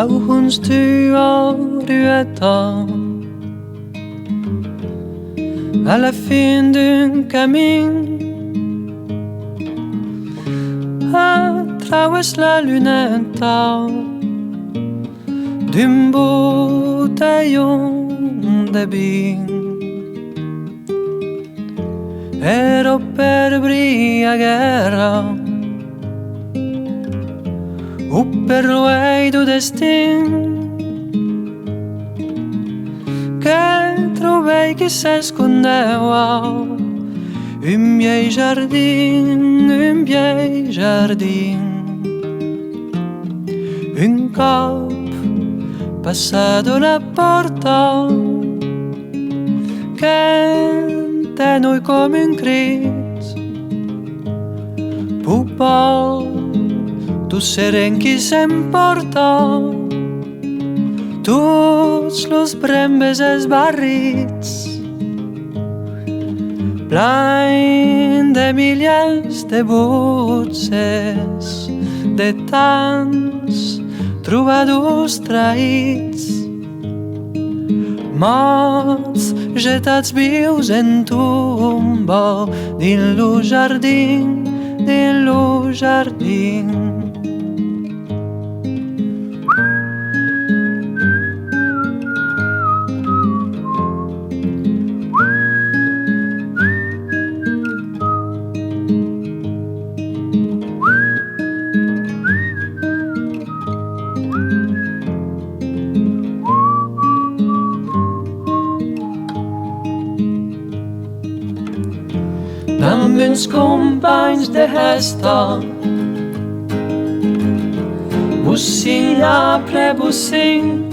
hun stuer utan. À la fin d'un camin, à travers la lunetta d'un botellon de vin. Ero per briagare o per l'uei do destin, che trovei che si scondeva un miei giardin, un cop passato la porta che te noi come un crit pupò tu seren chi s'emporta tots los brembes es barrits plein de milers de voces de tants trobadors traïts morts getats vius en tomba dins lo jardin, dins lo jardin. Amb uns companys de gesta, bocin apre bocin,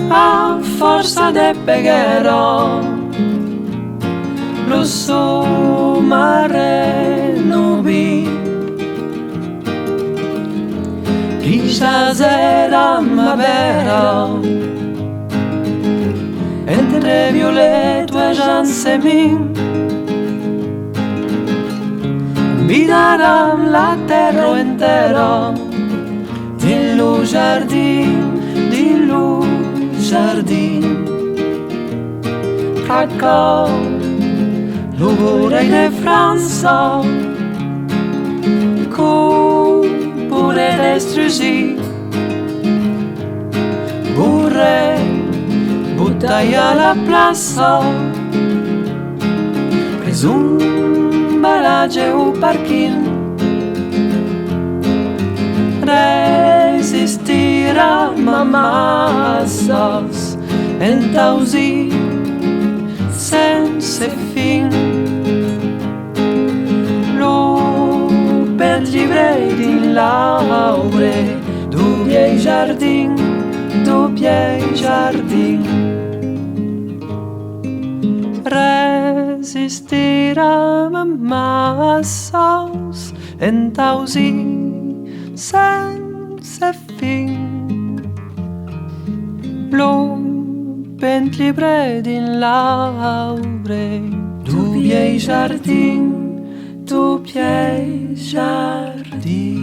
a força de peguera, lo somareno vi, qui jazera ma vera, entre violeto e jansemin, vidaram la terra intera din lo jardin, din lo jardin. Cracau, lo vorrei de Franza, con pure destrusi, vorrei buttai alla plaza, pres un barrage o parquin, resistirà ma massas entausi sense fin. Lo per livrei din laure du miei jardin, du miei jardin. Resistirà ma massas entausi sense fin. Lo vent libre din laure du miei jardin, du miei jardin.